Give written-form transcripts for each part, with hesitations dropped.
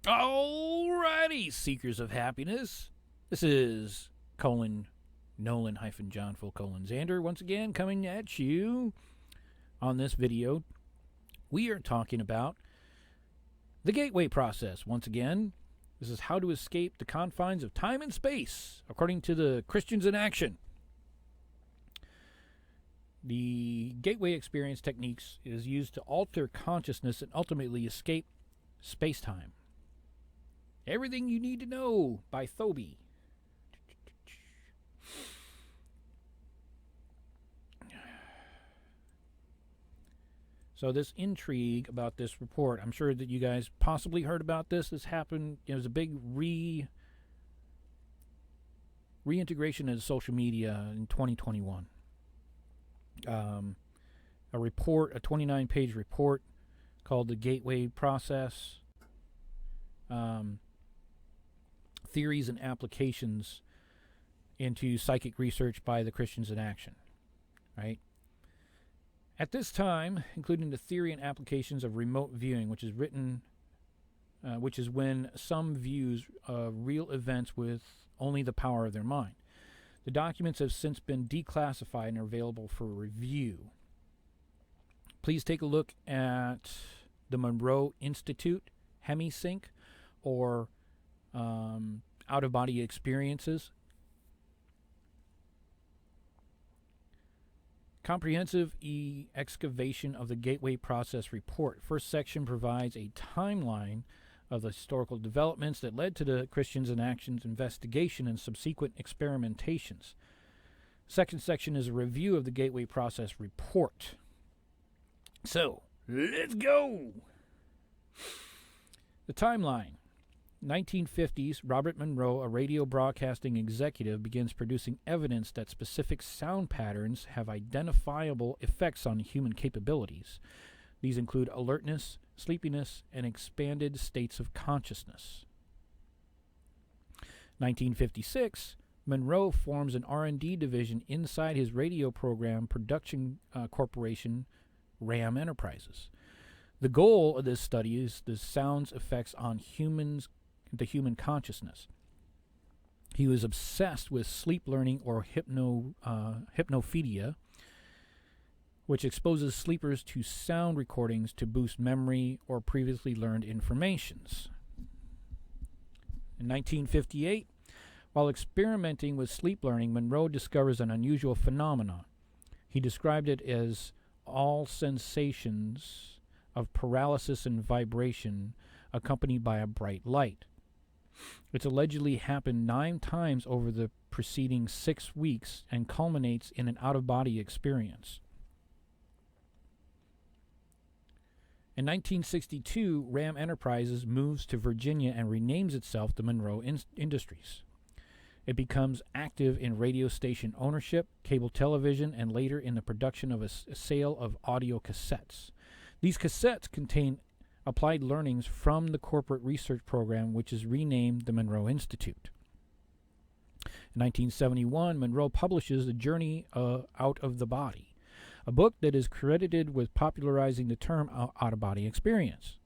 Alrighty, seekers of happiness. This is Nolen-John Zander once again coming at you. On this video, we are talking about the gateway process. Once again, this is how to escape the confines of time and space, according to the Christians in Action. The gateway experience techniques is used to alter consciousness and ultimately escape space-time. Everything You Need to Know by Thoby. So this intrigue about this report, I'm sure that you guys possibly heard about this. This happened, it was a big reintegration into social media in 2021. A 29-page report called The Gateway Process. Theories and applications into psychic research by the Christians in Action, right? At this time, including the theory and applications of remote viewing, which is when some views real events with only the power of their mind. The documents have since been declassified and are available for review. Please take a look at the Monroe Institute, HemiSync, or out-of-body experiences. Comprehensive excavation of the Gateway Process report. First section provides a timeline of the historical developments that led to the Christians in Action's investigation and subsequent experimentations. Second section is a review of the Gateway Process report. So, let's go! The timeline. 1950s, Robert Monroe, a radio broadcasting executive, begins producing evidence that specific sound patterns have identifiable effects on human capabilities. These include alertness, sleepiness, and expanded states of consciousness. 1956, Monroe forms an R&D division inside his radio program production corporation, RAM Enterprises. The goal of this study is the sound's effects on the human consciousness. He was obsessed with sleep learning or hypnophilia, which exposes sleepers to sound recordings to boost memory or previously learned informations. In 1958, while experimenting with sleep learning, Monroe discovers an unusual phenomenon. He described it as all sensations of paralysis and vibration accompanied by a bright light. It's allegedly happened 9 times over the preceding 6 weeks and culminates in an out-of-body experience. In 1962, RAM Enterprises moves to Virginia and renames itself the Monroe Industries. It becomes active in radio station ownership, cable television, and later in the production of a sale of audio cassettes. These cassettes contain applied learnings from the corporate research program, which is renamed the Monroe Institute. In 1971, Monroe publishes The Journey Out of the Body, a book that is credited with popularizing the term out-of-body experience.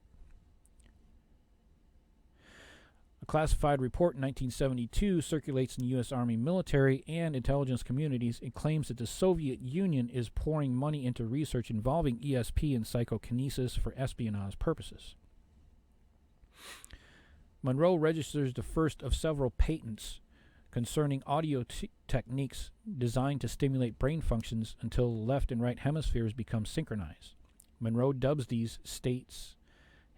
A classified report in 1972 circulates in the U.S. Army military and intelligence communities. It claims that the Soviet Union is pouring money into research involving ESP and psychokinesis for espionage purposes. Monroe registers the first of several patents concerning audio techniques designed to stimulate brain functions until the left and right hemispheres become synchronized. Monroe dubs these states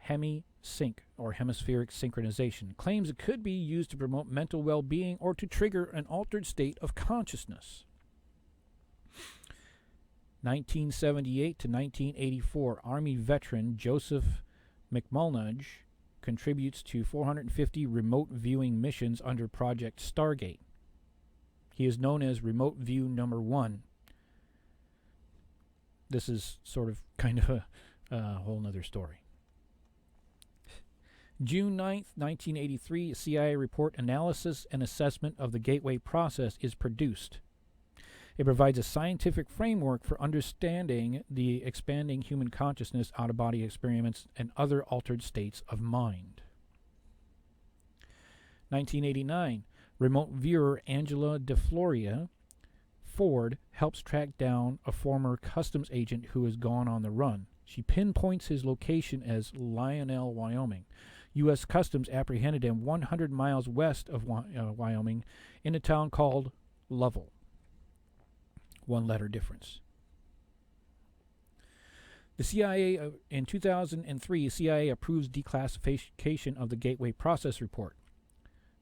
HemiSync, or hemispheric synchronization, claims it could be used to promote mental well-being or to trigger an altered state of consciousness. 1978 to 1984, Army veteran Joseph McMulnage contributes to 450 remote viewing missions under Project Stargate. He is known as Remote View Number 1. This is sort of kind of a whole nother story. June 9th, 1983, a CIA report analysis and assessment of the Gateway Process is produced. It provides a scientific framework for understanding the expanding human consciousness, out-of-body experiments, and other altered states of mind. 1989, remote viewer Angela DeFloria Ford helps track down a former customs agent who has gone on the run. She pinpoints his location as Lionel, Wyoming. U.S. Customs apprehended him 100 miles west of Wyoming in a town called Lovell. One-letter difference. The CIA, in 2003, CIA approves declassification of the Gateway Process Report.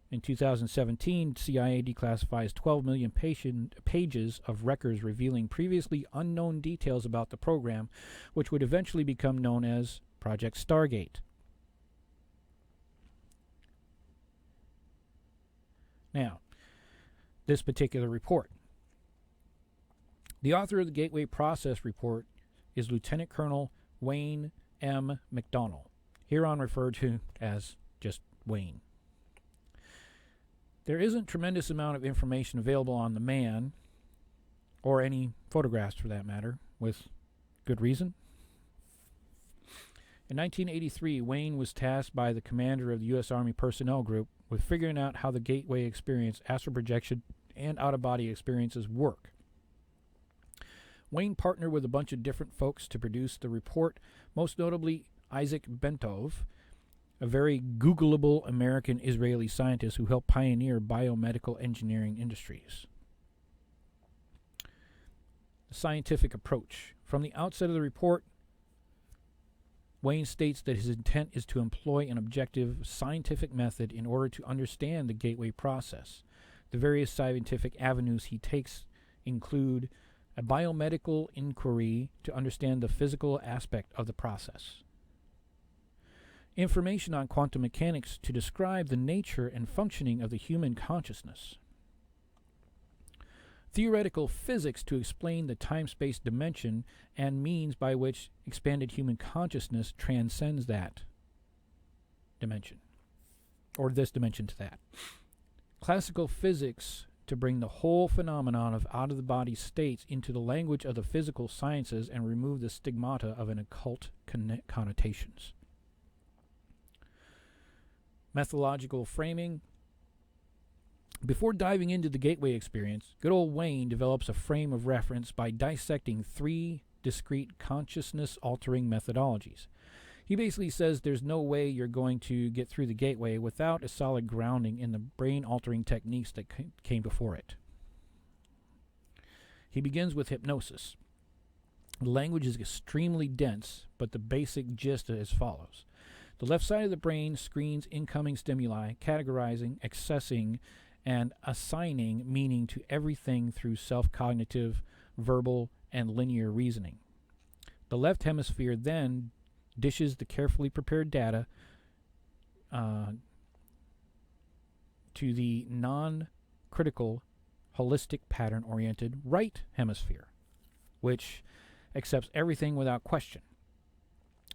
In 2017, CIA declassifies 12 million pages of records revealing previously unknown details about the program, which would eventually become known as Project Stargate. Now, this particular report. The author of the Gateway Process Report is Lieutenant Colonel Wayne M. McDonnell, hereon referred to as just Wayne. There isn't tremendous amount of information available on the man, or any photographs for that matter, with good reason. In 1983, Wayne was tasked by the commander of the U.S. Army Personnel Group with figuring out how the Gateway experience, astral projection, and out-of-body experiences work. Wayne partnered with a bunch of different folks to produce the report, most notably Isaac Bentov, a very Googleable American-Israeli scientist who helped pioneer biomedical engineering industries. The scientific approach. From the outset of the report, Wayne states that his intent is to employ an objective scientific method in order to understand the Gateway process. The various scientific avenues he takes include a biomedical inquiry to understand the physical aspect of the process, information on quantum mechanics to describe the nature and functioning of the human consciousness, theoretical physics to explain the time-space dimension and means by which expanded human consciousness transcends that dimension, or this dimension to that, classical physics to bring the whole phenomenon of out-of-the-body states into the language of the physical sciences and remove the stigmata of an occult connotations. Methodological framing. Before diving into the Gateway experience, good old Wayne develops a frame of reference by dissecting 3 discrete consciousness-altering methodologies. He basically says there's no way you're going to get through the Gateway without a solid grounding in the brain-altering techniques that came before it. He begins with hypnosis. The language is extremely dense, but the basic gist is as follows. The left side of the brain screens incoming stimuli, categorizing, accessing, and assigning meaning to everything through self-cognitive, verbal, and linear reasoning. The left hemisphere then dishes the carefully prepared data to the non-critical, holistic, pattern-oriented right hemisphere, which accepts everything without question.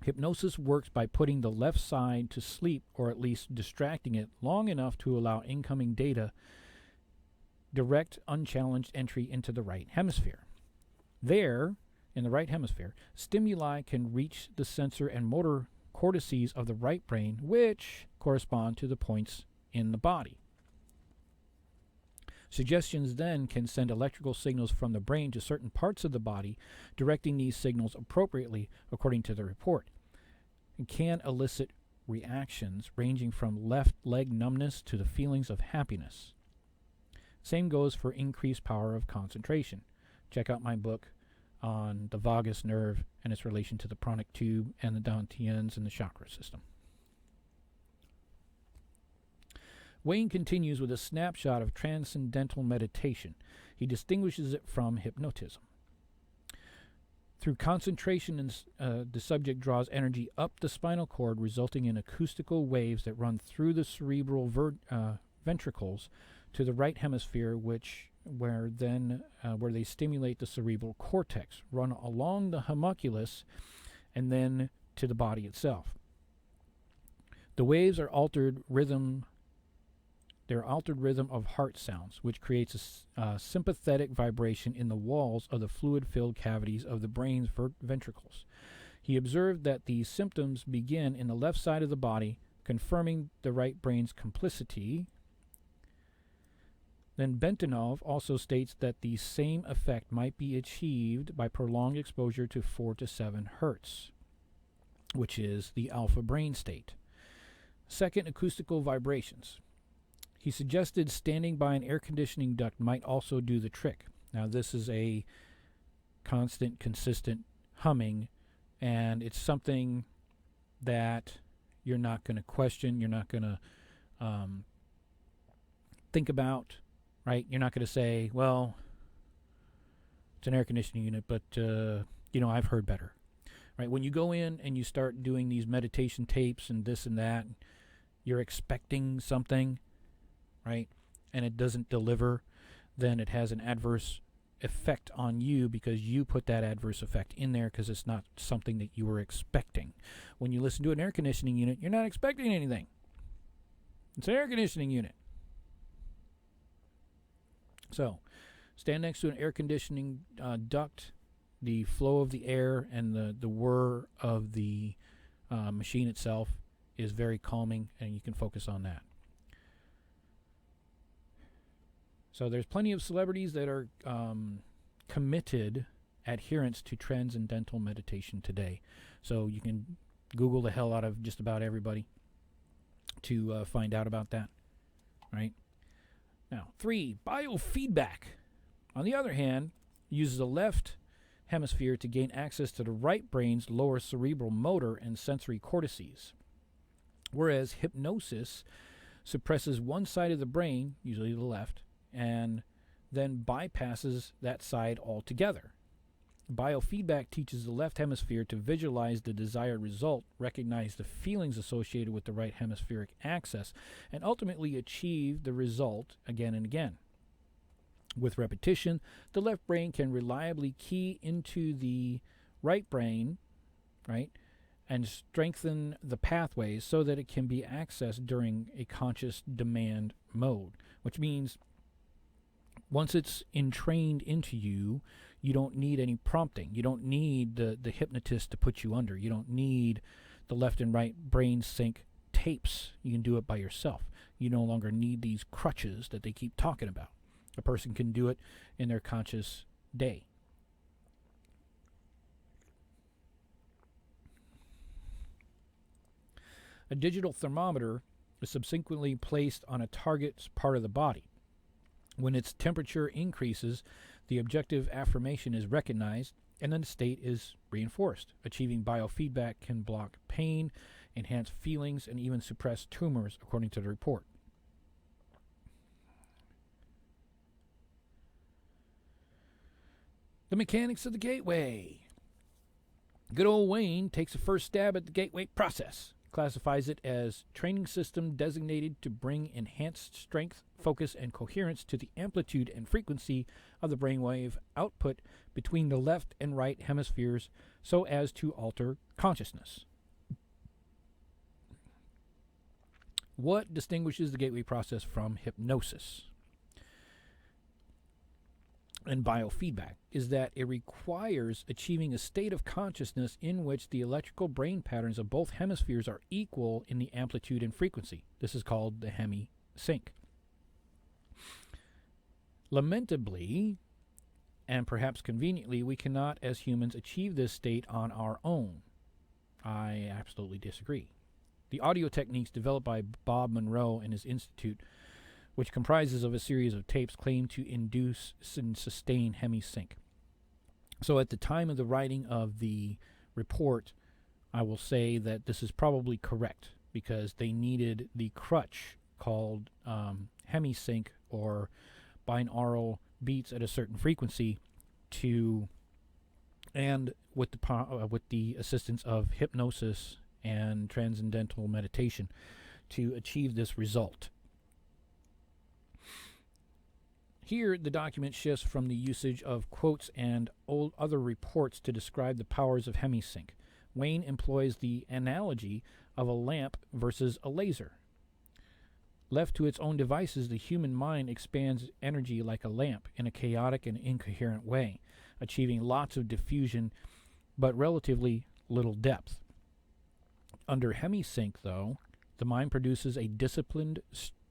Hypnosis works by putting the left side to sleep, or at least distracting it long enough to allow incoming data direct, unchallenged entry into the right hemisphere. There, in the right hemisphere, stimuli can reach the sensor and motor cortices of the right brain, which correspond to the points in the body. Suggestions then can send electrical signals from the brain to certain parts of the body, directing these signals appropriately according to the report, and can elicit reactions ranging from left leg numbness to the feelings of happiness. Same goes for increased power of concentration. Check out my book on the vagus nerve and its relation to the pranic tube and the dantians and the chakra system. Wayne continues with a snapshot of transcendental meditation. He distinguishes it from hypnotism. Through concentration, the subject draws energy up the spinal cord, resulting in acoustical waves that run through the cerebral ventricles to the right hemisphere, where they stimulate the cerebral cortex, run along the homunculus, and then to the body itself. The waves are altered rhythm of heart sounds, which creates a sympathetic vibration in the walls of the fluid-filled cavities of the brain's ventricles. He observed that these symptoms begin in the left side of the body, confirming the right brain's complicity Then Bentonov also states that the same effect might be achieved by prolonged exposure to 4 to 7 hertz, which is the alpha brain state. Second, acoustical vibrations. He suggested standing by an air conditioning duct might also do the trick. Now, this is a constant, consistent humming, and it's something that you're not going to question, you're not going to think about, right? You're not going to say, well, it's an air conditioning unit, but, I've heard better, right? When you go in and you start doing these meditation tapes and this and that, you're expecting something, right? And it doesn't deliver, then it has an adverse effect on you because you put that adverse effect in there because it's not something that you were expecting. When you listen to an air conditioning unit, you're not expecting anything. It's an air conditioning unit. So, stand next to an air conditioning duct. The flow of the air and the whir of the machine itself is very calming, and you can focus on that. So there's plenty of celebrities that are committed adherents to transcendental meditation today. So you can Google the hell out of just about everybody to find out about that, right? Now, 3, biofeedback. On the other hand, uses the left hemisphere to gain access to the right brain's lower cerebral motor and sensory cortices, whereas hypnosis suppresses one side of the brain, usually the left, and then bypasses that side altogether. Biofeedback teaches the left hemisphere to visualize the desired result, recognize the feelings associated with the right hemispheric axis, and ultimately achieve the result again and again. With repetition, the left brain can reliably key into the right brain, right, and strengthen the pathways so that it can be accessed during a conscious demand mode, which means once it's entrained into you, you don't need any prompting. You don't need the hypnotist to put you under. You don't need the left and right brain sync tapes. You can do it by yourself. You no longer need these crutches that they keep talking about. A person can do it in their conscious day. A digital thermometer is subsequently placed on a target's part of the body. When its temperature increases, the objective affirmation is recognized, and then the state is reinforced. Achieving biofeedback can block pain, enhance feelings, and even suppress tumors, according to the report. The mechanics of the gateway. Good old Wayne takes a first stab at the gateway process. Classifies it as training system designated to bring enhanced strength, focus, and coherence to the amplitude and frequency of the brainwave output between the left and right hemispheres so as to alter consciousness. What distinguishes the gateway process from hypnosis and biofeedback is that it requires achieving a state of consciousness in which the electrical brain patterns of both hemispheres are equal in the amplitude and frequency. This is called the hemi-sync. Lamentably, and perhaps conveniently, we cannot as humans achieve this state on our own. I absolutely disagree. The audio techniques developed by Bob Monroe and his institute, which comprises of a series of tapes, claim to induce and sustain hemi-sync. So at the time of the writing of the report, I will say that this is probably correct because they needed the crutch called hemi-sync or binaural beats at a certain frequency to, and with the assistance of hypnosis and transcendental meditation to achieve this result. Here, the document shifts from the usage of quotes and other reports to describe the powers of hemi-sync. Wayne employs the analogy of a lamp versus a laser. Left to its own devices, the human mind expands energy like a lamp in a chaotic and incoherent way, achieving lots of diffusion but relatively little depth. Under hemi-sync, though, the mind produces a disciplined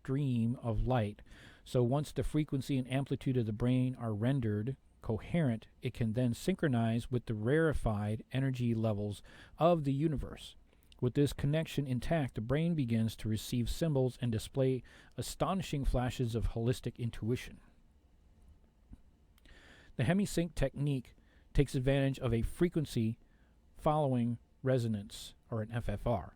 stream of light. So once the frequency and amplitude of the brain are rendered coherent, it can then synchronize with the rarefied energy levels of the universe. With this connection intact, the brain begins to receive symbols and display astonishing flashes of holistic intuition. The hemisync technique takes advantage of a frequency following resonance, or an FFR.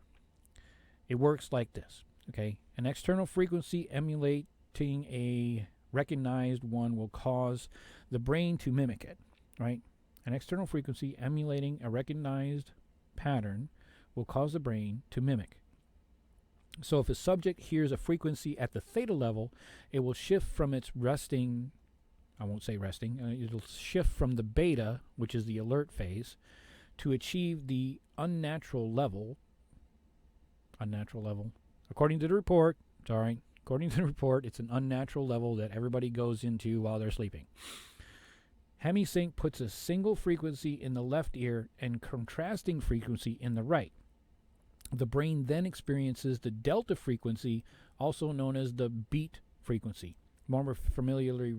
It works like this, okay? An external frequency emulating a recognized one will cause the brain to mimic it, right? An external frequency emulating a recognized pattern will cause the brain to mimic. So if a subject hears a frequency at the theta level, it will shift from its resting, I won't say resting, it'll shift from the beta, which is the alert phase, to achieve the unnatural level. According to the report, it's an unnatural level that everybody goes into while they're sleeping. Hemisync puts a single frequency in the left ear and contrasting frequency in the right. The brain then experiences the delta frequency, also known as the beat frequency, more familiarly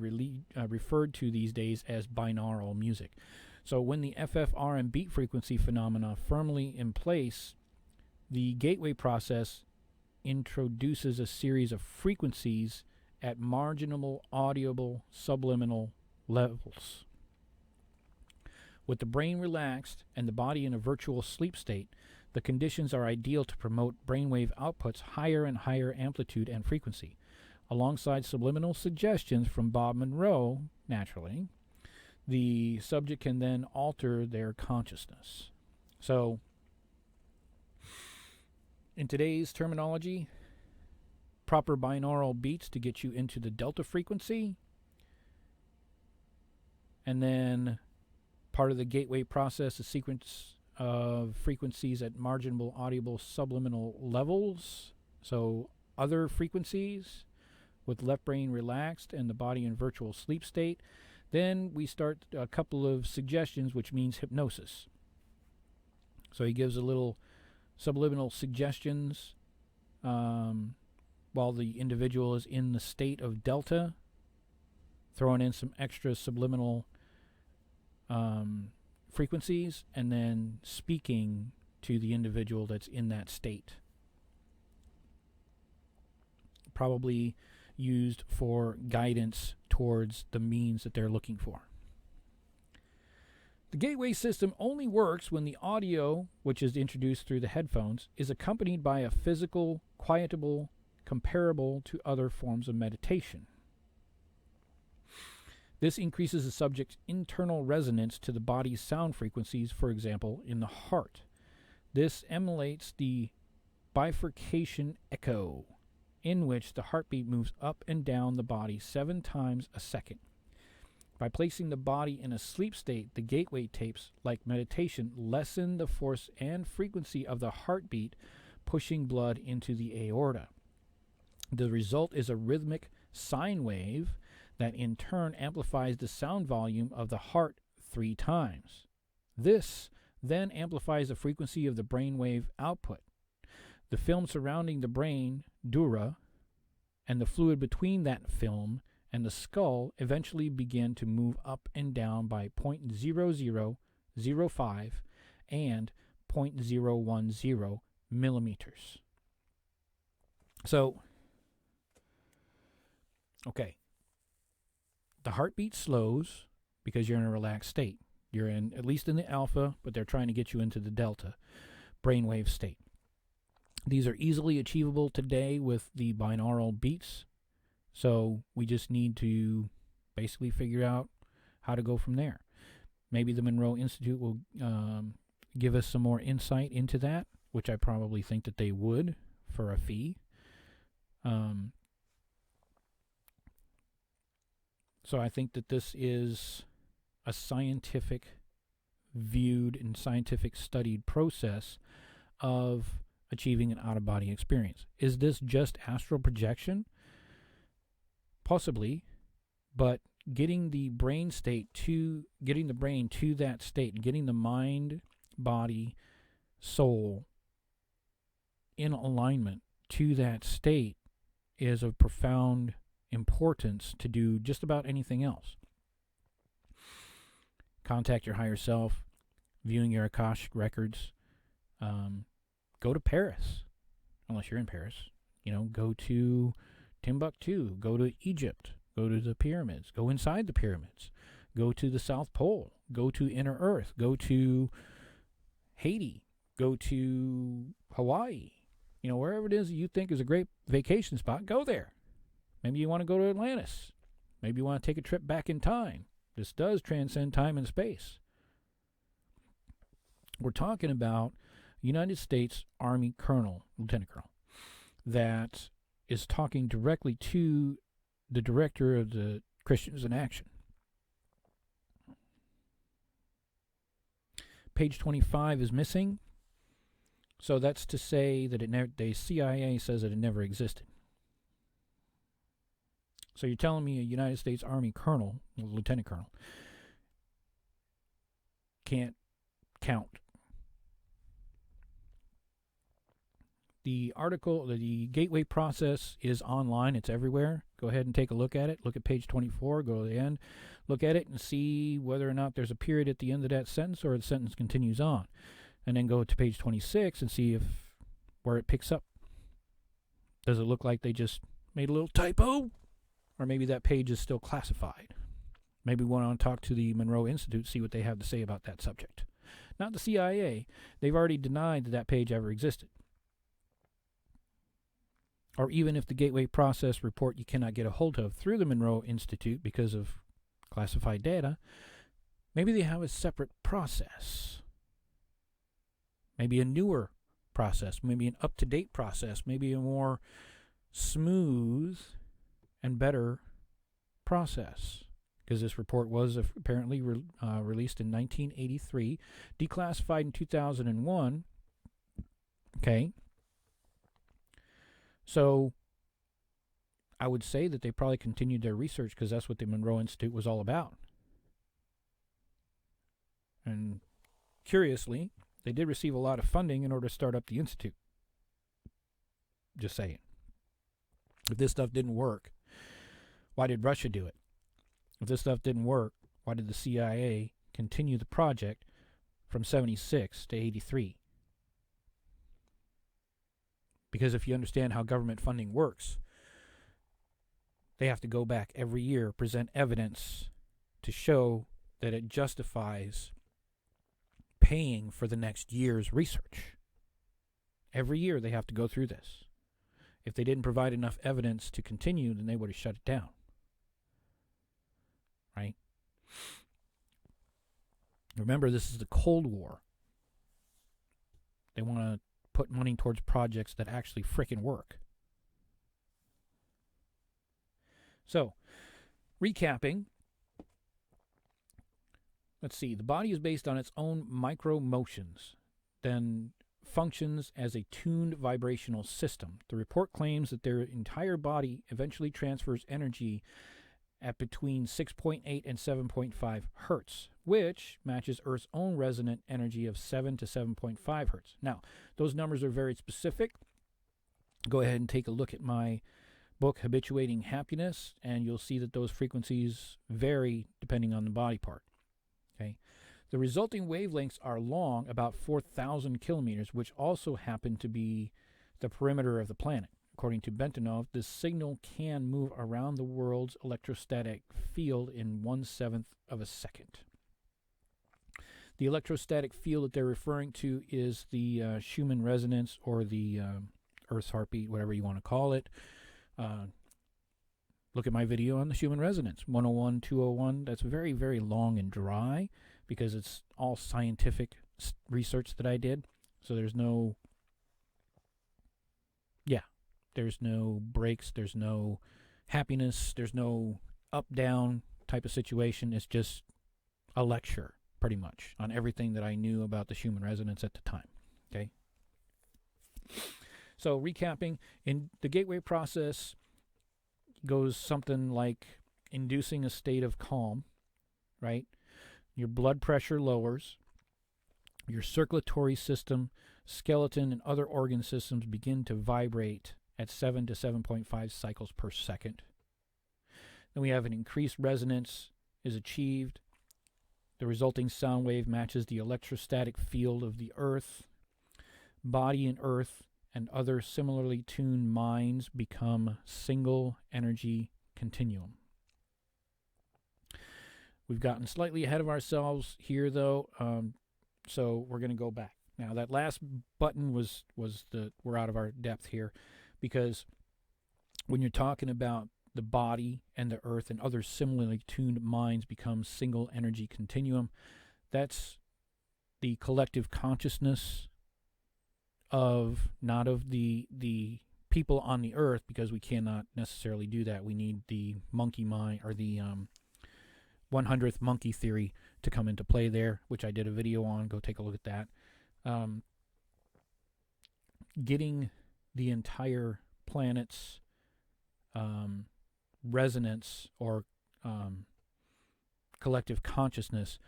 referred to these days as binaural music. So when the FFR and beat frequency phenomena firmly in place, the gateway process introduces a series of frequencies at marginal audible subliminal levels. With the brain relaxed and the body in a virtual sleep state, the conditions are ideal to promote brainwave outputs higher and higher amplitude and frequency. Alongside subliminal suggestions from Bob Monroe, naturally, the subject can then alter their consciousness. So, in today's terminology, proper binaural beats to get you into the delta frequency, and then part of the gateway process, a sequence of frequencies at marginal audible subliminal levels, so other frequencies with left brain relaxed and the body in virtual sleep state. Then we start a couple of suggestions, which means hypnosis. So he gives a little subliminal suggestions while the individual is in the state of delta, throwing in some extra subliminal frequencies, and then speaking to the individual that's in that state. Probably used for guidance towards the means that they're looking for. The gateway system only works when the audio, which is introduced through the headphones, is accompanied by a physical, quietable, comparable to other forms of meditation. This increases the subject's internal resonance to the body's sound frequencies, for example, in the heart. This emulates the bifurcation echo, in which the heartbeat moves up and down the body 7 times a second. By placing the body in a sleep state, the gateway tapes, like meditation, lessen the force and frequency of the heartbeat, pushing blood into the aorta. The result is a rhythmic sine wave that in turn amplifies the sound volume of the heart 3 times. This then amplifies the frequency of the brainwave output. The film surrounding the brain, dura, and the fluid between that film and the skull eventually begin to move up and down by 0.0005 and 0.010 millimeters. So, okay. The heartbeat slows because you're in a relaxed state. You're in, at least in the alpha, but they're trying to get you into the delta brainwave state. These are easily achievable today with the binaural beats. So we just need to basically figure out how to go from there. Maybe the Monroe Institute will give us some more insight into that, which I probably think that they would for a fee. So I think that this is a scientific viewed and scientific studied process of achieving an out-of-body experience. Is this just astral projection? Possibly, but getting the brain to that state, getting the mind, body, soul in alignment to that state is of profound importance to do just about anything else. Contact your higher self, viewing your Akashic records. Go to Paris, unless you're in Paris. Go to Timbuktu, go to Egypt, go to the pyramids, go inside the pyramids, go to the South Pole, go to Inner Earth, go to Haiti, go to Hawaii. Wherever it is you think is a great vacation spot, go there. Maybe you want to go to Atlantis. Maybe you want to take a trip back in time. This does transcend time and space. We're talking about United States Army Colonel, Lieutenant Colonel, that is talking directly to the director of the Christians in Action. Page 25 is missing. So that's to say that the CIA says that it never existed. So you're telling me a United States Army Colonel, Lieutenant Colonel, can't count. The article, the gateway process is online. It's everywhere. Go ahead and take a look at it. Look at page 24. Go to the end. Look at it and see whether or not there's a period at the end of that sentence or the sentence continues on. And then go to page 26 and see where it picks up. Does it look like they just made a little typo? Or maybe that page is still classified. Maybe we want to talk to the Monroe Institute, see what they have to say about that subject. Not the CIA. They've already denied that page ever existed. Or even if the gateway process report you cannot get a hold of through the Monroe Institute because of classified data, maybe they have a separate process. Maybe a newer process, maybe an up-to-date process, maybe a more smooth and better process. Because this report was apparently released in 1983, declassified in 2001. Okay. So I would say that they probably continued their research because that's what the Monroe Institute was all about. And curiously, they did receive a lot of funding in order to start up the Institute. Just saying. If this stuff didn't work, why did Russia do it? If this stuff didn't work, why did the CIA continue the project from 76 to 83? Because if you understand how government funding works, they have to go back every year, present evidence to show that it justifies paying for the next year's research. Every year they have to go through this. If they didn't provide enough evidence to continue, then they would have shut it down. Right? Remember, this is the Cold War. They want to put money towards projects that actually frickin' work. So, recapping. Let's see. The body is based on its own micro motions, then functions as a tuned vibrational system. The report claims that their entire body eventually transfers energy at between 6.8 and 7.5 hertz, which matches Earth's own resonant energy of 7 to 7.5 hertz. Now, those numbers are very specific. Go ahead and take a look at my book, Habituating Happiness, and you'll see that those frequencies vary depending on the body part. Okay. The resulting wavelengths are long, about 4,000 kilometers, which also happen to be the perimeter of the planet. According to Bentonov, this signal can move around the world's electrostatic field in 1/7 of a second. The electrostatic field that they're referring to is the Schumann resonance, or the Earth's heartbeat, whatever you want to call it. Look at my video on the Schumann resonance, 101, 201. That's very, very long and dry because it's all scientific research that I did. So there's no breaks, there's no happiness, there's no up-down type of situation. It's just a lecture, pretty much, on everything that I knew about the Schumann resonance at the time. Okay? So recapping, in the gateway process goes something like inducing a state of calm, right? Your blood pressure lowers, your circulatory system, skeleton, and other organ systems begin to vibrate at 7 to 7.5 cycles per second. Then we have an increased resonance is achieved. The resulting sound wave matches the electrostatic field of the Earth. Body and Earth and other similarly tuned minds become single energy continuum. We've gotten slightly ahead of ourselves here, though, so we're going to go back. Now, that last button was we're out of our depth here, because when you're talking about the body and the Earth and other similarly tuned minds become single energy continuum, that's the collective consciousness of, not of the people on the Earth, because we cannot necessarily do that. We need the monkey mind, or the 100th monkey theory, to come into play there, which I did a video on. Go take a look at that. Getting the entire planet's resonance or collective consciousness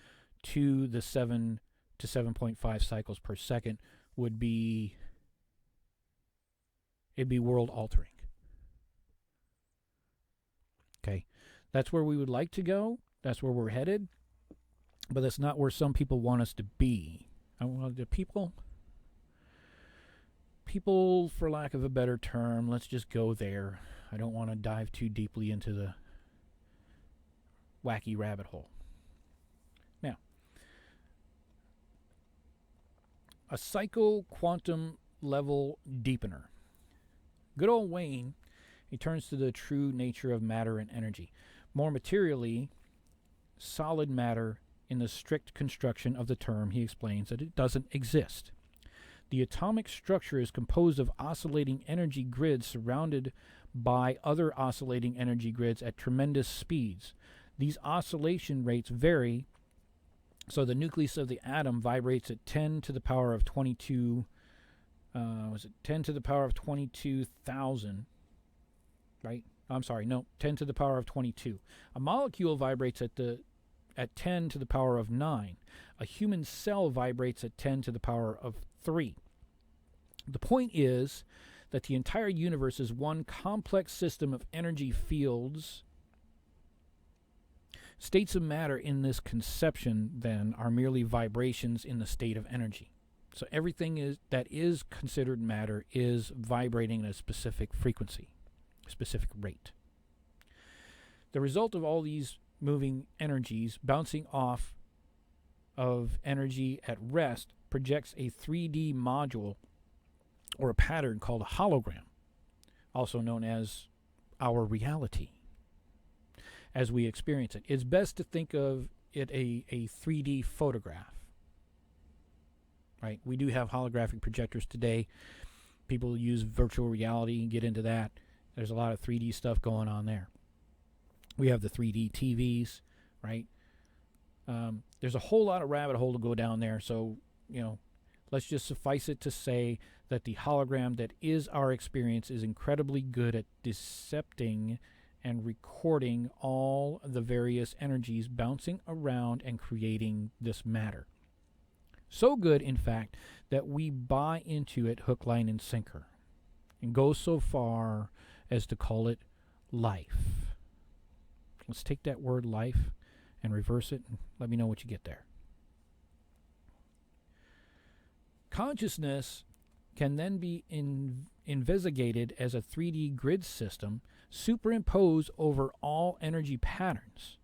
to the 7 to 7.5 cycles per second would be, it'd be world altering. Okay, that's where we would like to go. That's where we're headed, but that's not where some people want us to be. The people, for lack of a better term, let's just go there. I don't want to dive too deeply into the wacky rabbit hole. Now, a psycho-quantum level deepener. Good old Wayne, he turns to the true nature of matter and energy. More materially, solid matter, in the strict construction of the term, he explains that it doesn't exist. The atomic structure is composed of oscillating energy grids surrounded by other oscillating energy grids at tremendous speeds. These oscillation rates vary, so the nucleus of the atom vibrates at 10 to the power of 22, 10 to the power of 22,000, right? I'm sorry, no, 10 to the power of 22. A molecule vibrates at 10 to the power of 9. A human cell vibrates at 10 to the power of 3. The point is that the entire universe is one complex system of energy fields. States of matter in this conception, then, are merely vibrations in the state of energy. So everything that is considered matter is vibrating at a specific frequency, a specific rate. The result of all these moving energies bouncing off of energy at rest projects a 3D module or a pattern called a hologram, also known as our reality, as we experience it. It's best to think of it a 3D photograph, right? We do have holographic projectors today. People use virtual reality and get into that. There's a lot of 3D stuff going on there. We have the 3D TVs, right? There's a whole lot of rabbit hole to go down there. So, let's just suffice it to say that the hologram that is our experience is incredibly good at decepting and recording all the various energies bouncing around and creating this matter. So good, in fact, that we buy into it hook, line, and sinker, and go so far as to call it life. Let's take that word life and reverse it, and let me know what you get there. Consciousness can then be investigated as a 3D grid system superimposed over all energy patterns.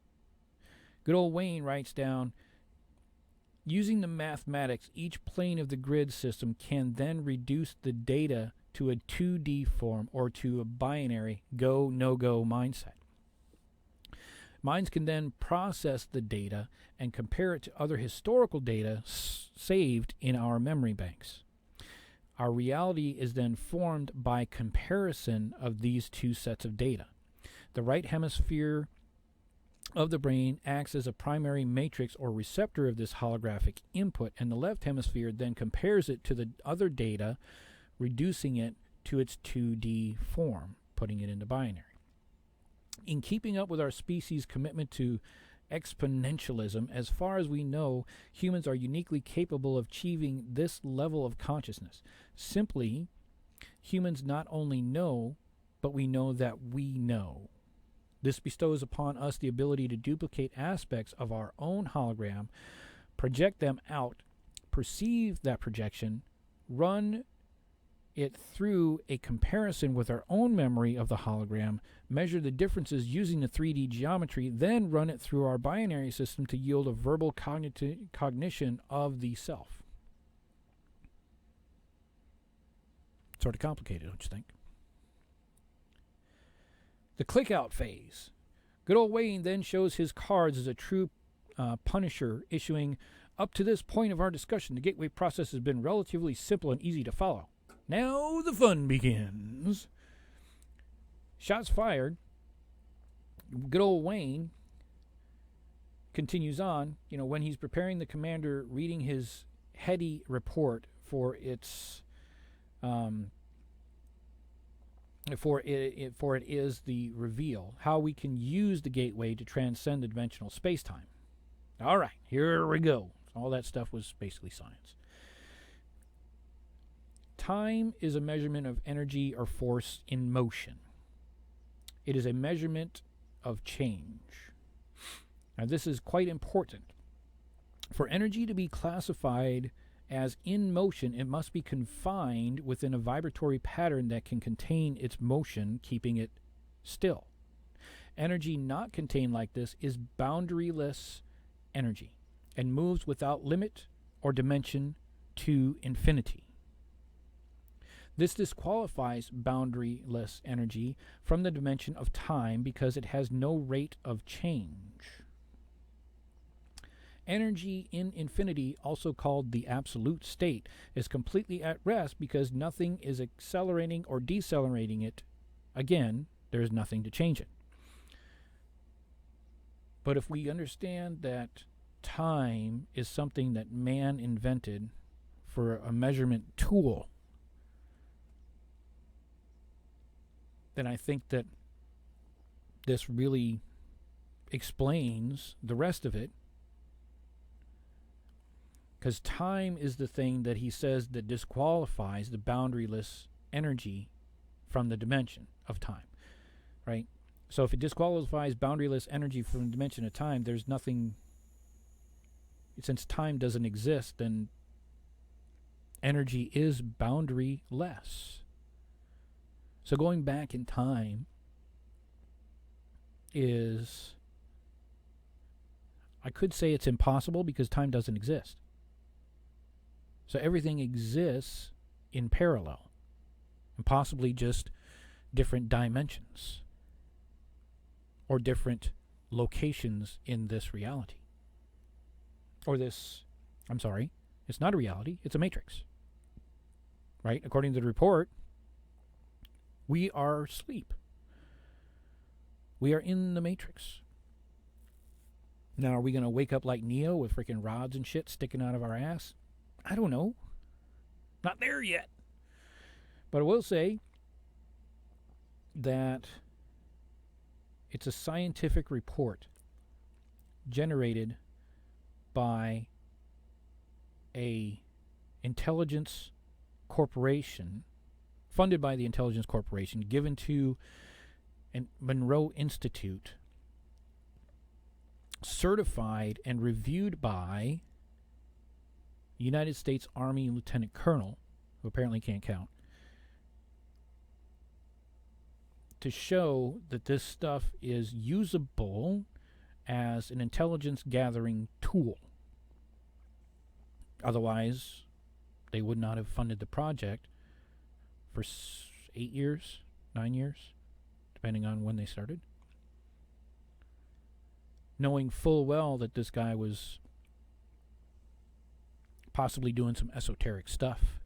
Good old Wayne writes down, using the mathematics, each plane of the grid system can then reduce the data to a 2D form or to a binary go, no-go mindset. Minds can then process the data and compare it to other historical data saved in our memory banks. Our reality is then formed by comparison of these two sets of data. The right hemisphere of the brain acts as a primary matrix or receptor of this holographic input, and the left hemisphere then compares it to the other data, reducing it to its 2D form, putting it into binary. In keeping up with our species' commitment to exponentialism, as far as we know, humans are uniquely capable of achieving this level of consciousness. Simply, humans not only know, but we know that we know. This bestows upon us the ability to duplicate aspects of our own hologram, project them out, perceive that projection, run it through a comparison with our own memory of the hologram, measure the differences using the 3D geometry, then run it through our binary system to yield a verbal cognition of the self. Sort of complicated, don't you think? The click-out phase. Good old Wayne then shows his cards as a true punisher, issuing, "Up to this point of our discussion, the gateway process has been relatively simple and easy to follow. Now the fun begins." Shots fired. Good old Wayne continues on. When he's preparing the commander, reading his heady report for its for it is the reveal, how we can use the gateway to transcend the dimensional space-time. All right, here we go. All that stuff was basically science. Time is a measurement of energy or force in motion. It is a measurement of change. Now, this is quite important. For energy to be classified as in motion, it must be confined within a vibratory pattern that can contain its motion, keeping it still. Energy not contained like this is boundaryless energy and moves without limit or dimension to infinity. This disqualifies boundaryless energy from the dimension of time because it has no rate of change. Energy in infinity, also called the absolute state, is completely at rest because nothing is accelerating or decelerating it. Again, there is nothing to change it. But if we understand that time is something that man invented for a measurement tool, then I think that this really explains the rest of it. Because time is the thing that he says that disqualifies the boundaryless energy from the dimension of time, right? So if it disqualifies boundaryless energy from the dimension of time, there's nothing. Since time doesn't exist, then energy is boundaryless. So going back in time is, I could say it's impossible because time doesn't exist. So everything exists in parallel, and possibly just different dimensions or different locations in this reality. Or this, I'm sorry, it's not a reality, it's a matrix. Right? According to the report, we are asleep. We are in the matrix. Now, are we going to wake up like Neo with freaking rods and shit sticking out of our ass? I don't know. Not there yet. But I will say that it's a scientific report generated by a intelligence corporation, funded by the intelligence corporation, given to a Monroe Institute, certified and reviewed by United States Army Lieutenant Colonel, who apparently can't count, to show that this stuff is usable as an intelligence gathering tool. Otherwise, they would not have funded the project for 8 years, 9 years, depending on when they started, knowing full well that this guy was possibly doing some esoteric stuff.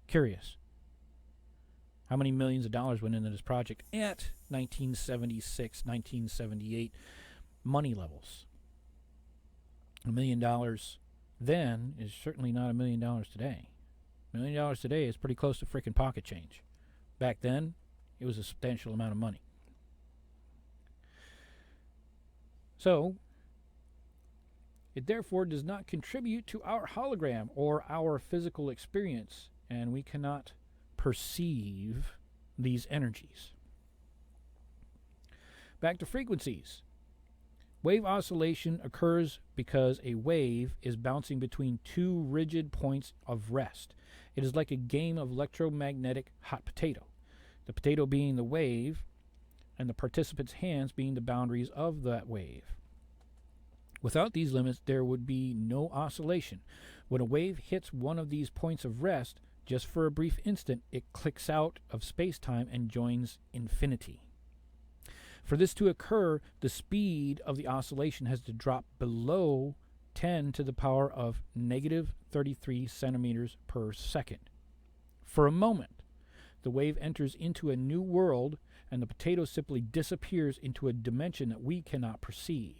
Curious. How many millions of dollars went into this project at 1976, 1978 money levels? $1 million then is certainly not $1 million today. $1 million today is pretty close to freaking pocket change. Back then, it was a substantial amount of money. So, It therefore does not contribute to our hologram or our physical experience, and we cannot perceive these energies. Back to frequencies. Wave oscillation occurs because a wave is bouncing between two rigid points of rest. It is like a game of electromagnetic hot potato, the potato being the wave and the participant's hands being the boundaries of that wave. Without these limits, there would be no oscillation. When a wave hits one of these points of rest, just for a brief instant, it clicks out of space-time and joins infinity. For this to occur, the speed of the oscillation has to drop below 10 to the power of negative 33 centimeters per second. For a moment, the wave enters into a new world, and the potato simply disappears into a dimension that we cannot perceive.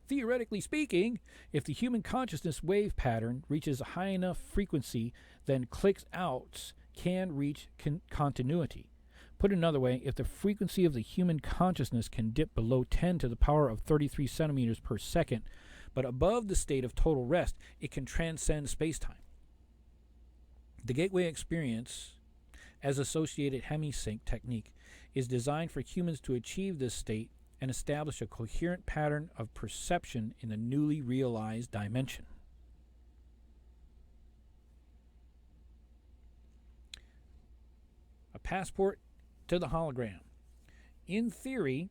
Theoretically speaking, if the human consciousness wave pattern reaches a high enough frequency, then clicks outs can reach continuity. Put another way, if the frequency of the human consciousness can dip below 10 to the power of 33 centimeters per second, but above the state of total rest, it can transcend space-time. The gateway experience, as associated hemisync technique, is designed for humans to achieve this state and establish a coherent pattern of perception in the newly realized dimension. A passport to the hologram. In theory,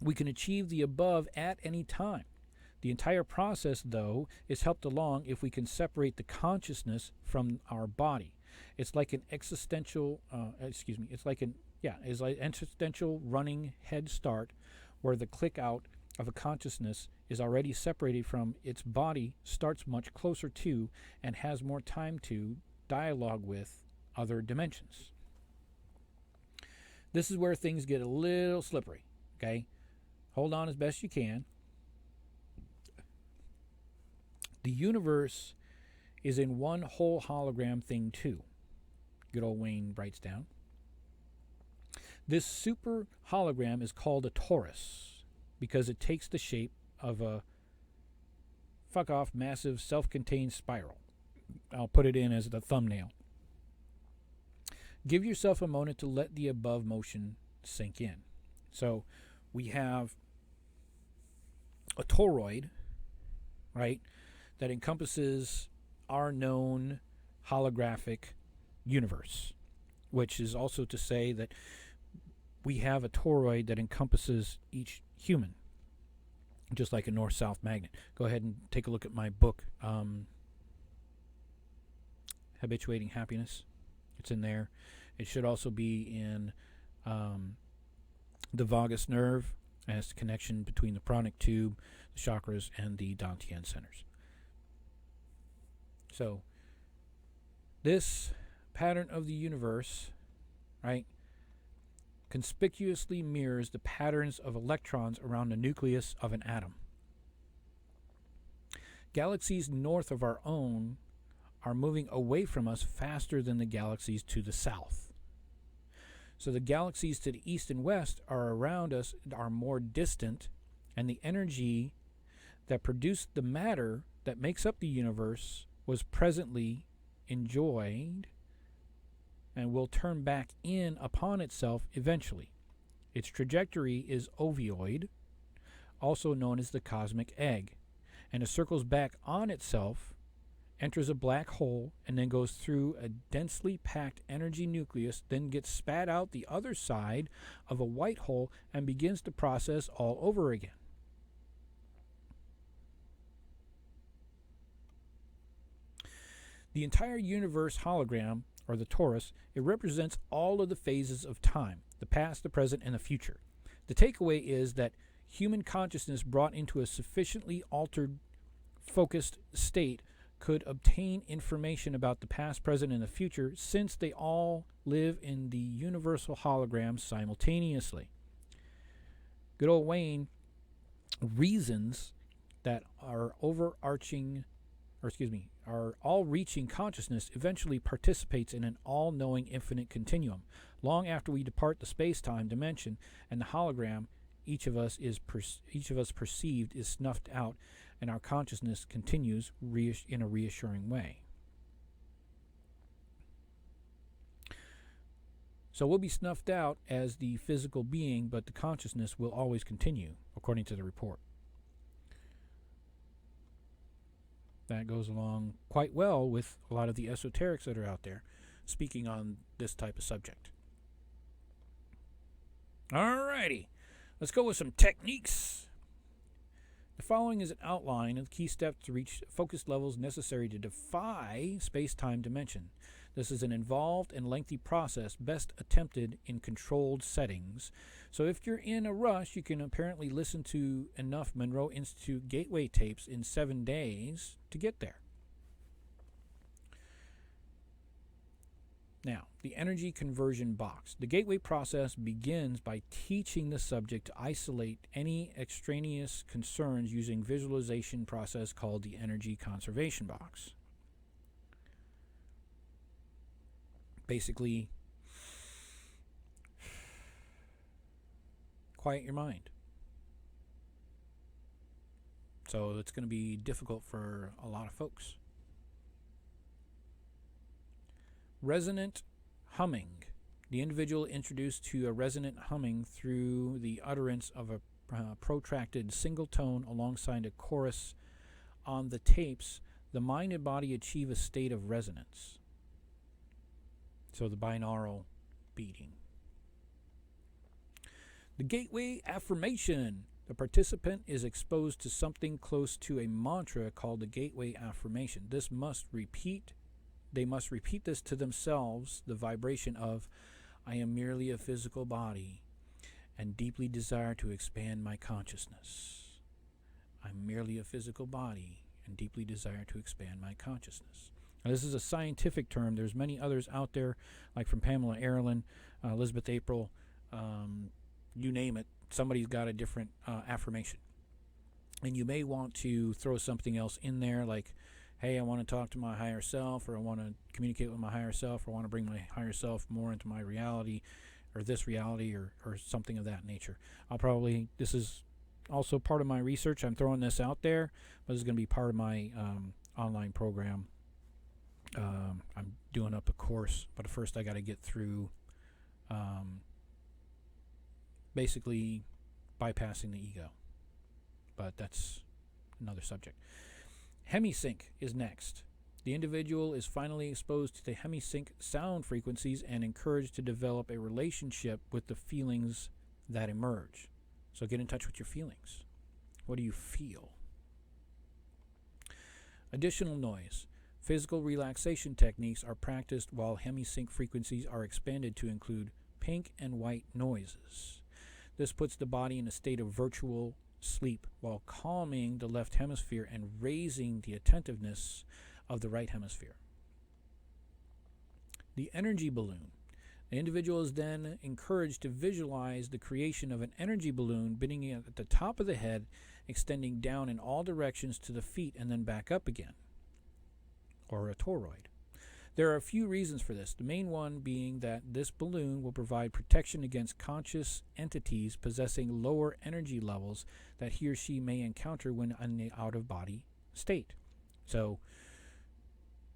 we can achieve the above at any time. The entire process, though, is helped along if we can separate the consciousness from our body. It's like an existential, existential running head start, where the click out of a consciousness is already separated from its body, starts much closer to, and has more time to dialogue with other dimensions. This is where things get a little slippery, okay? Hold on as best you can. The universe is in one whole hologram thing too. Good old Wayne writes down. This super hologram is called a torus because it takes the shape of a fuck-off massive self-contained spiral. I'll put it in as the thumbnail. Give yourself a moment to let the above motion sink in. So we have a toroid, right, that encompasses our known holographic universe, which is also to say that we have a toroid that encompasses each human, just like a north-south magnet. Go ahead and take a look at my book, Habituating Happiness. It's in there. It should also be in the vagus nerve, as the connection between the pranic tube, the chakras, and the Dantian centers. So, this pattern of the universe, right, conspicuously mirrors the patterns of electrons around the nucleus of an atom. Galaxies north of our own are moving away from us faster than the galaxies to the south. So the galaxies to the east and west are around us are more distant, and the energy that produced the matter that makes up the universe was presently enjoyed and will turn back in upon itself eventually. Its trajectory is ovoid, also known as the cosmic egg, and it circles back on itself, enters a black hole, and then goes through a densely packed energy nucleus, then gets spat out the other side of a white hole and begins the process all over again. The entire universe hologram, or the torus, it represents all of the phases of time, the past, the present, and the future. The takeaway is that human consciousness brought into a sufficiently altered, focused state could obtain information about the past, present, and the future, since they all live in the universal hologram simultaneously. Good old Wayne reasons that our all-reaching consciousness eventually participates in an all-knowing infinite continuum. Long after we depart the space-time dimension and the hologram, each of us perceived is snuffed out, and our consciousness continues in a reassuring way. So we'll be snuffed out as the physical being, but the consciousness will always continue, according to the report. That goes along quite well with a lot of the esoterics that are out there speaking on this type of subject. Alrighty, let's go with some techniques. The following is an outline of key steps to reach focus levels necessary to defy space-time dimension. This is an involved and lengthy process best attempted in controlled settings. So if you're in a rush, you can apparently listen to enough Monroe Institute gateway tapes in 7 days to get there. Now, the energy conversion box. The gateway process begins by teaching the subject to isolate any extraneous concerns using visualization process called the energy conservation box. Basically, quiet your mind. So it's going to be difficult for a lot of folks. Resonant humming. The individual introduced to a resonant humming through the utterance of a protracted single tone alongside a chorus on the tapes, the mind and body achieve a state of resonance. So the binaural beating. The gateway affirmation. The participant is exposed to something close to a mantra called the gateway affirmation. They must repeat this to themselves, the vibration of, I am merely a physical body and deeply desire to expand my consciousness. I'm merely a physical body and deeply desire to expand my consciousness. Now, this is a scientific term. There's many others out there, like from Pamela Ehrlin, Elizabeth April, you name it. Somebody's got a different affirmation. And you may want to throw something else in there, like, hey, I want to talk to my higher self, or I want to communicate with my higher self, or I want to bring my higher self more into my reality, or this reality, or something of that nature. This is also part of my research. I'm throwing this out there, but this is going to be part of my online program. I'm doing up a course, but first I got to get through basically bypassing the ego. But that's another subject. Hemisync is next. The individual is finally exposed to the hemisync sound frequencies and encouraged to develop a relationship with the feelings that emerge. So get in touch with your feelings. What do you feel? Additional noise. Physical relaxation techniques are practiced while hemisync frequencies are expanded to include pink and white noises. This puts the body in a state of virtual sleep while calming the left hemisphere and raising the attentiveness of the right hemisphere. The energy balloon. The individual is then encouraged to visualize the creation of an energy balloon beginning at the top of the head, extending down in all directions to the feet and then back up again, or a toroid. There are a few reasons for this, the main one being that this balloon will provide protection against conscious entities possessing lower energy levels that he or she may encounter when in the out-of-body state. So,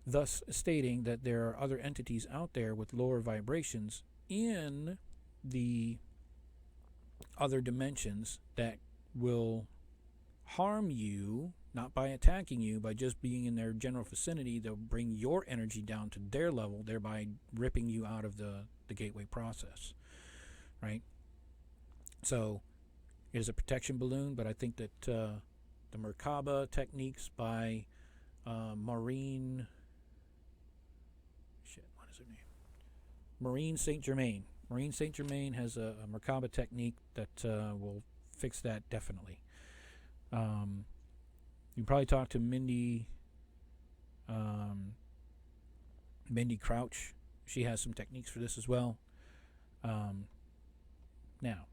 thus stating that there are other entities out there with lower vibrations in the other dimensions that will harm you, not by attacking you, by just being in their general vicinity. They'll bring your energy down to their level, thereby ripping you out of the gateway process, right? So it is a protection balloon, but I think that the Merkaba techniques by Maureen Saint Germain. Maureen Saint Germain has a Merkaba technique that will fix that definitely. You can probably talk to Mindy Crouch. She has some techniques for this as well. Now,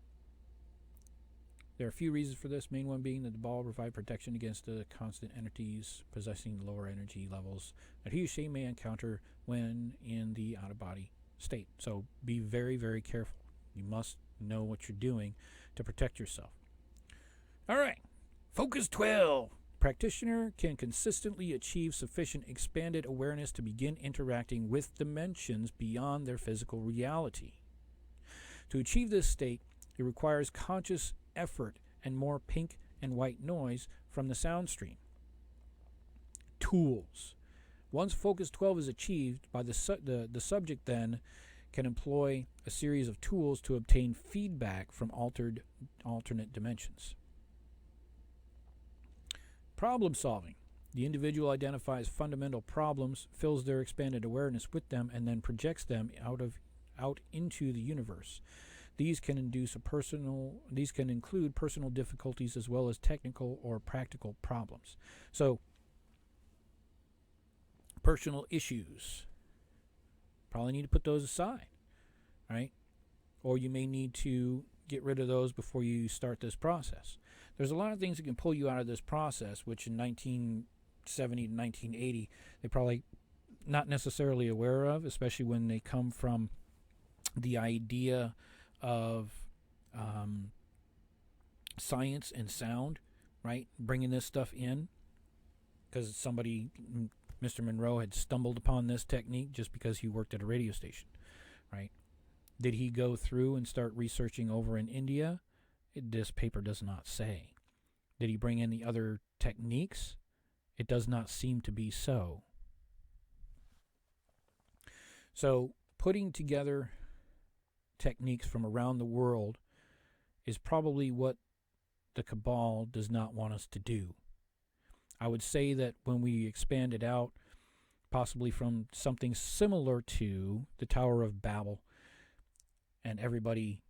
there are a few reasons for this. Main one being that the ball will provide protection against the constant entities possessing lower energy levels that he or she may encounter when in the out-of-body state. So be very, very careful. You must Know what you're doing to protect yourself. All right. Focus 12. Practitioner can consistently achieve sufficient expanded awareness to begin interacting with dimensions beyond their physical reality. To achieve this state, it requires conscious effort and more pink and white noise from the sound stream. Tools. Once Focus 12 is achieved, by the subject then can employ a series of tools to obtain feedback from alternate dimensions. Problem solving. The individual identifies fundamental problems, fills their expanded awareness with them, and then projects them out into the universe. These can include personal difficulties as well as technical or practical problems. So, personal issues. Probably need to put those aside, right? Or you may need to get rid of those before you start this process. There's a lot of things that can pull you out of this process, which in 1970 to 1980, they're probably not necessarily aware of, especially when they come from the idea of science and sound, right? Bringing this stuff in because somebody, Mr. Monroe, had stumbled upon this technique just because he worked at a radio station, right? Did he go through and start researching over in India? This paper does not say. Did he bring in the other techniques? It does not seem to be so. So, putting together techniques from around the world is probably what the cabal does not want us to do. I would say that when we expand it out, possibly from something similar to the Tower of Babel, and everybody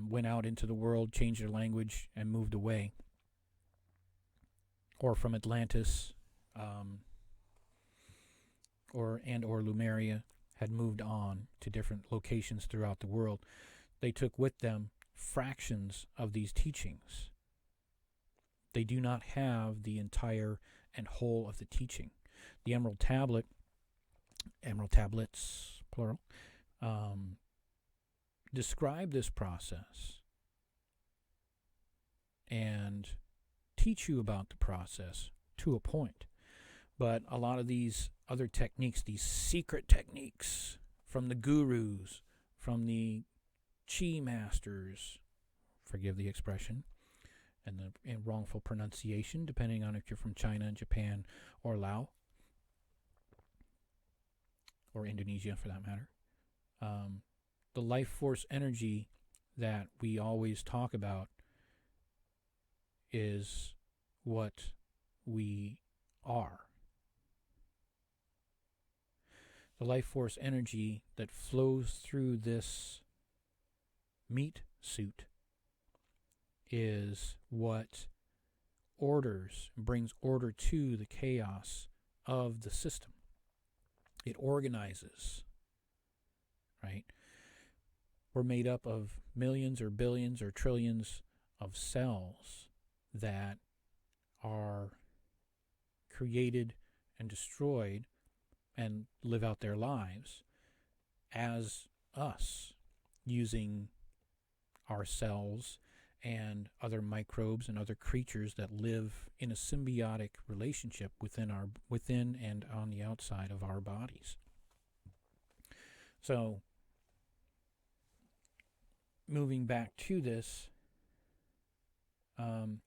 went out into the world, changed their language, and moved away. Or from Atlantis or Lemuria had moved on to different locations throughout the world. They took with them fractions of these teachings. They do not have the entire and whole of the teaching. The Emerald Tablets, plural, describe this process and teach you about the process to a point. But a lot of these other techniques, these secret techniques from the gurus, from the chi masters, forgive the expression, and the wrongful pronunciation, depending on if you're from China, Japan, or Laos, or Indonesia for that matter. The life force energy that we always talk about is what we are. The life force energy that flows through this meat suit is what brings order to the chaos of the system. It organizes, right? We're made up of millions or billions or trillions of cells that are created and destroyed and live out their lives as us, using our cells and other microbes and other creatures that live in a symbiotic relationship within and on the outside of our bodies. So, moving back to this, we're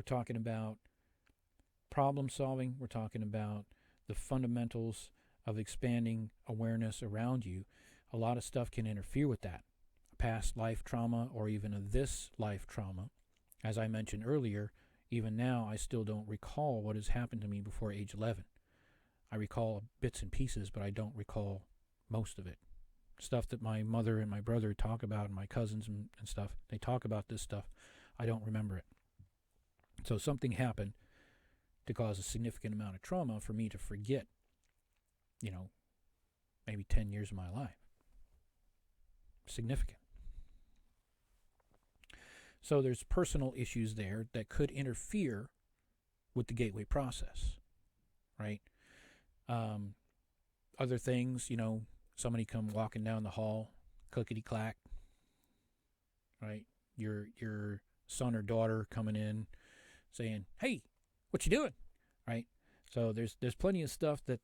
talking about problem solving. We're talking about the fundamentals of expanding awareness around you. A lot of stuff can interfere with that. Past life trauma or even a this life trauma. As I mentioned earlier, even now I still don't recall what has happened to me before age 11. I recall bits and pieces, but I don't recall most of it. Stuff that my mother and my brother talk about, and my cousins and stuff, they talk about this stuff. I don't remember it. So something happened to cause a significant amount of trauma for me to forget, maybe 10 years of my life. Significant. So there's personal issues there that could interfere with the gateway process, right? Other things, somebody come walking down the hall, clickety-clack, right? Your son or daughter coming in saying, "Hey, what you doing?" Right? So there's plenty of stuff that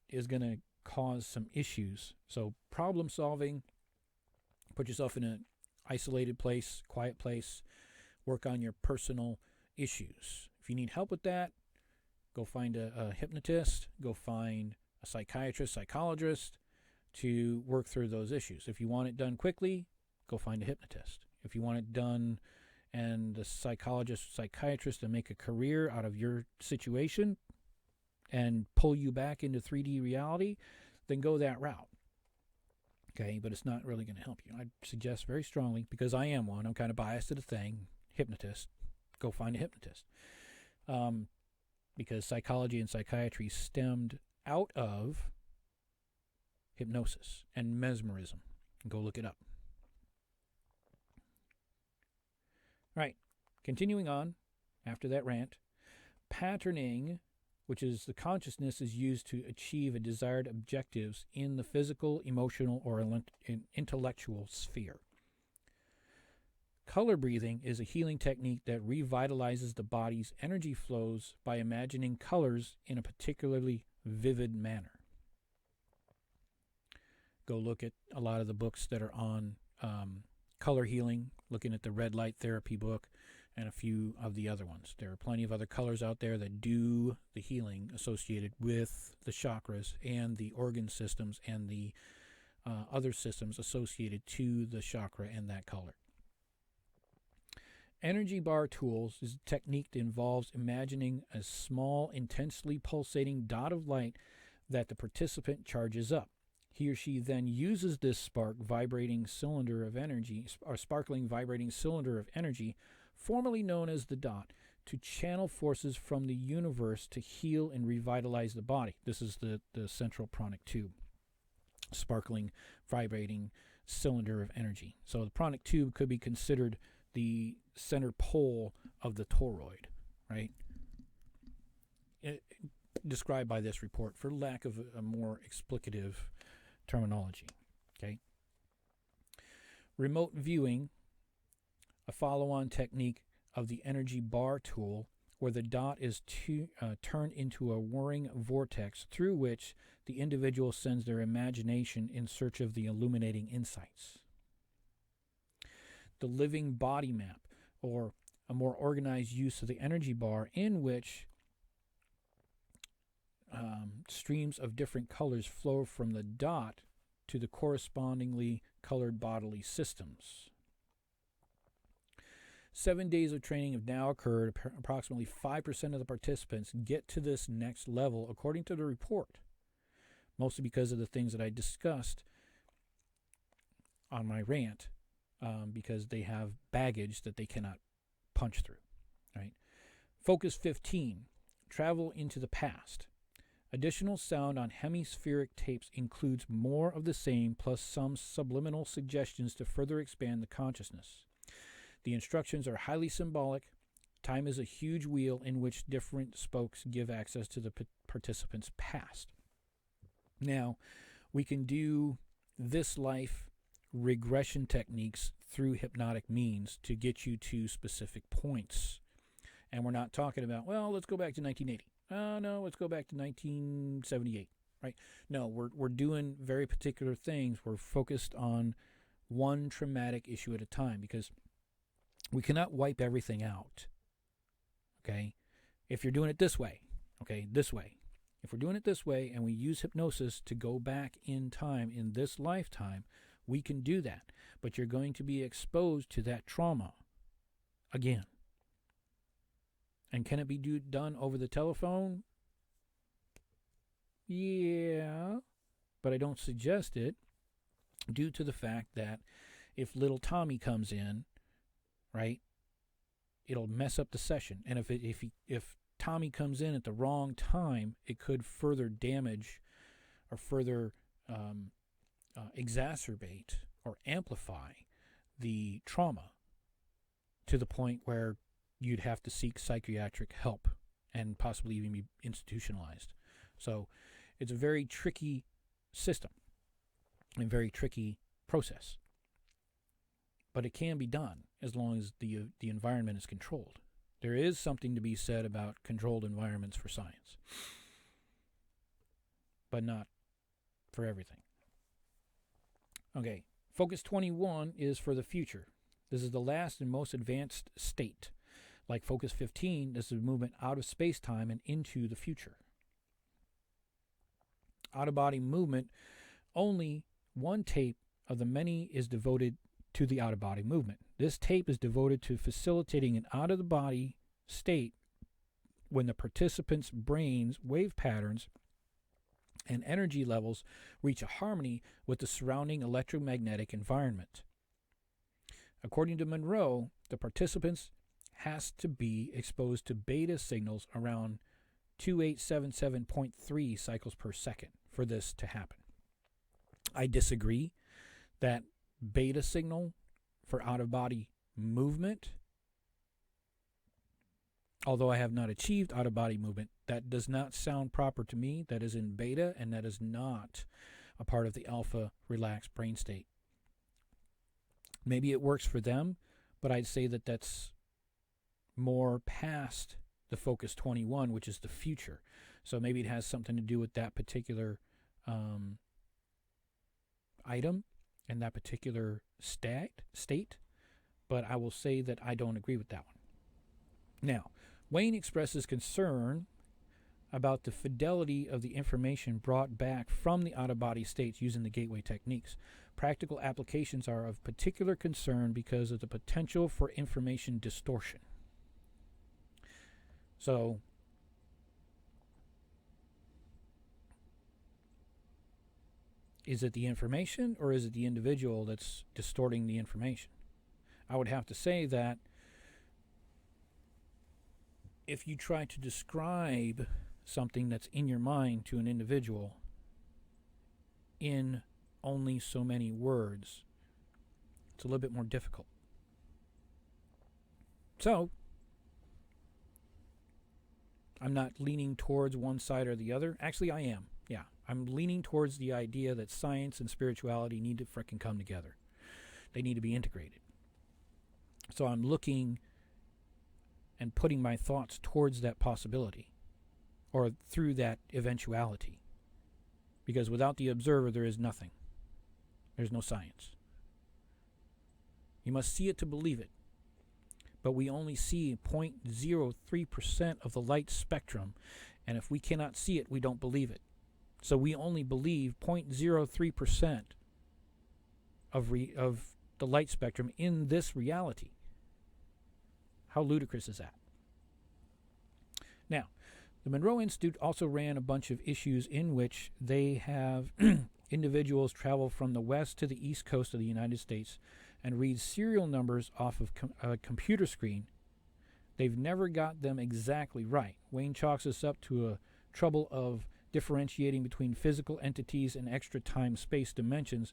is going to cause some issues. So problem solving, put yourself in an isolated place, quiet place, work on your personal issues. If you need help with that, go find a hypnotist, go find a psychiatrist, psychologist to work through those issues. If you want it done quickly, go find a hypnotist. If you want it done and the psychologist, psychiatrist to make a career out of your situation and pull you back into 3D reality, then go that route. Okay, but it's not really going to help you. I suggest very strongly, because I am one, I'm kind of biased to the thing, hypnotist, go find a hypnotist. Because psychology and psychiatry stemmed out of hypnosis and mesmerism. Go look it up. Right, continuing on after that rant, patterning, which is the consciousness is used to achieve a desired objectives in the physical, emotional, or intellectual sphere. Color breathing is a healing technique that revitalizes the body's energy flows by imagining colors in a particularly vivid manner. Go look at a lot of the books that are on color healing, looking at the red light therapy book and a few of the other ones. There are plenty of other colors out there that do the healing associated with the chakras and the organ systems and the other systems associated to the chakra and that color. Energy bar tools is a technique that involves imagining a small, intensely pulsating dot of light that the participant charges up. He or she then uses this sparkling vibrating cylinder of energy, formerly known as the dot, to channel forces from the universe to heal and revitalize the body. This is the central pranic tube, sparkling, vibrating cylinder of energy. So the pranic tube could be considered the center pole of the toroid, right? Described by this report, for lack of a more explicative terminology. Okay. Remote viewing, a follow-on technique of the energy bar tool, where the dot is turned into a whirring vortex through which the individual sends their imagination in search of the illuminating insights. The living body map, or a more organized use of the energy bar, in which streams of different colors flow from the dot to the correspondingly colored bodily systems. 7 days of training have now occurred. Approximately 5% of the participants get to this next level, according to the report, mostly because of the things that I discussed on my rant, because they have baggage that they cannot punch through. Right? Focus 15, travel into the past. Additional sound on hemispheric tapes includes more of the same, plus some subliminal suggestions to further expand the consciousness. The instructions are highly symbolic. Time is a huge wheel in which different spokes give access to the participant's past. Now, we can do this life regression techniques through hypnotic means to get you to specific points. And we're not talking about, well, let's go back to 1980. No, let's go back to 1978, right? No, we're doing very particular things. We're focused on one traumatic issue at a time, because we cannot wipe everything out, okay? If you're doing it this way, okay, this way. If we're doing it this way and we use hypnosis to go back in time in this lifetime, we can do that. But you're going to be exposed to that trauma again. And can it be done over the telephone? Yeah, but I don't suggest it, due to the fact that if little Tommy comes in, right, it'll mess up the session. And if Tommy comes in at the wrong time, it could further damage or further exacerbate or amplify the trauma to the point where you'd have to seek psychiatric help and possibly even be institutionalized. So it's a very tricky system and very tricky process. But it can be done as long as the environment is controlled. There is something to be said about controlled environments for science, but not for everything. Okay, Focus 21 is for the future. This is the last and most advanced state. Like Focus 15, this is movement out of space-time and into the future. Out-of-body movement, only one tape of the many is devoted to the out-of-body movement. This tape is devoted to facilitating an out-of-the-body state when the participants' brains, wave patterns, and energy levels reach a harmony with the surrounding electromagnetic environment. According to Monroe, the participants has to be exposed to beta signals around 2877.3 cycles per second for this to happen. I disagree that beta signal for out-of-body movement, although I have not achieved out-of-body movement, that does not sound proper to me. That is in beta, and that is not a part of the alpha relaxed brain state. Maybe it works for them, but I'd say that that's more past the Focus 21, which is the future. So maybe it has something to do with that particular item and that particular state, but I will say that I don't agree with that one. Now, Wayne expresses concern about the fidelity of the information brought back from the out-of-body states using the gateway techniques. Practical applications are of particular concern because of the potential for information distortion. So, is it the information or is it the individual that's distorting the information? I would have to say that if you try to describe something that's in your mind to an individual in only so many words, it's a little bit more difficult. So, I'm not leaning towards one side or the other. Actually, I am. Yeah, I'm leaning towards the idea that science and spirituality need to frickin' come together. They need to be integrated. So I'm looking and putting my thoughts towards that possibility or through that eventuality. Because without the observer, there is nothing. There's no science. You must see it to believe it. But we only see 0.03% of the light spectrum, and if we cannot see it, we don't believe it. So we only believe 0.03% of the light spectrum in this reality. How ludicrous is that? Now, the Monroe Institute also ran a bunch of issues in which they have individuals travel from the west to the east coast of the United States and read serial numbers off of a computer screen. They've never got them exactly right. Wayne chalks this up to a trouble of differentiating between physical entities and extra time-space dimensions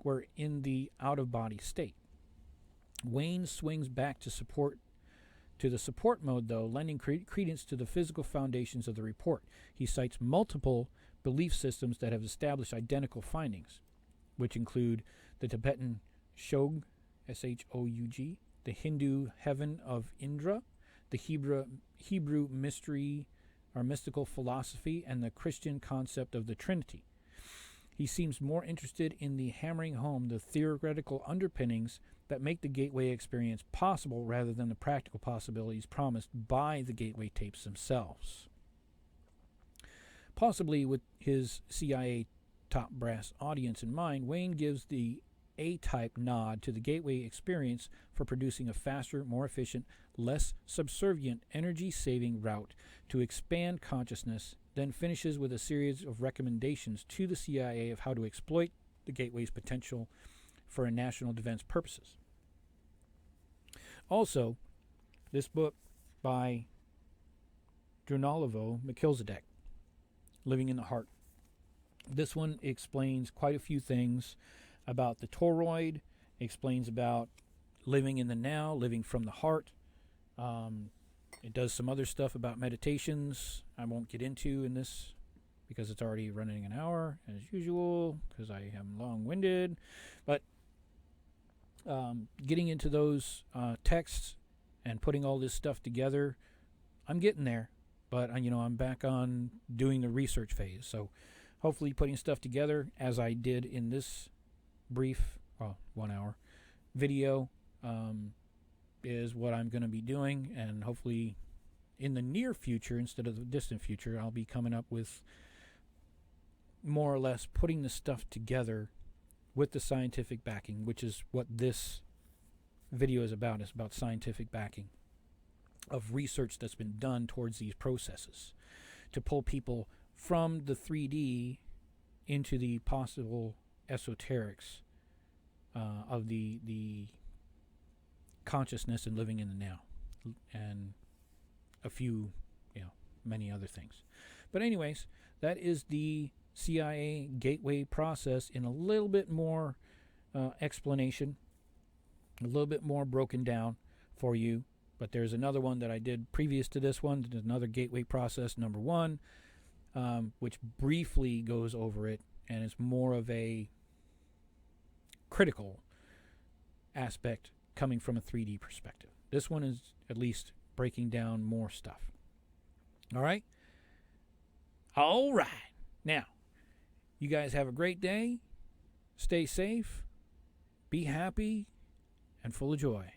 were in the out-of-body state. Wayne swings back to the support mode, though, lending credence to the physical foundations of the report. He cites multiple belief systems that have established identical findings, which include the Tibetan Shog, S-H-O-U-G, the Hindu heaven of Indra, the Hebrew mystery or mystical philosophy, and the Christian concept of the Trinity. He seems more interested in the hammering home the theoretical underpinnings that make the gateway experience possible rather than the practical possibilities promised by the gateway tapes themselves. Possibly with his CIA top brass audience in mind, Wayne gives the A-type nod to the gateway experience for producing a faster, more efficient, less subservient, energy-saving route to expand consciousness, then finishes with a series of recommendations to the CIA of how to exploit the gateway's potential for national defense purposes. Also, this book by Drunalovo Melchizedek, Living in the Heart. This one explains quite a few things about the toroid, explains about living in the now, living from the heart. It does some other stuff about meditations I won't get into in this because it's already running an hour as usual because I am long-winded. But getting into those texts and putting all this stuff together, I'm getting there. But, I'm back on doing the research phase. So hopefully putting stuff together as I did in this brief, 1 hour video, is what I'm going to be doing. And hopefully in the near future, instead of the distant future, I'll be coming up with more or less putting the stuff together with the scientific backing, which is what this video is about. It's about scientific backing of research that's been done towards these processes to pull people from the 3D into the possible esoterics of the consciousness and living in the now, and a few, many other things. But anyways, that is the CIA gateway process in a little bit more explanation, a little bit more broken down for you. But there's another one that I did previous to this one. There's another gateway process, number 1, which briefly goes over it, and it's more of a critical aspect coming from a 3D perspective. This one is at least breaking down more stuff. All right? All right. Now, you guys have a great day. Stay safe. Be happy and full of joy.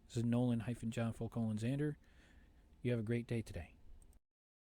This is Nolen-John Zander. You have a great day today.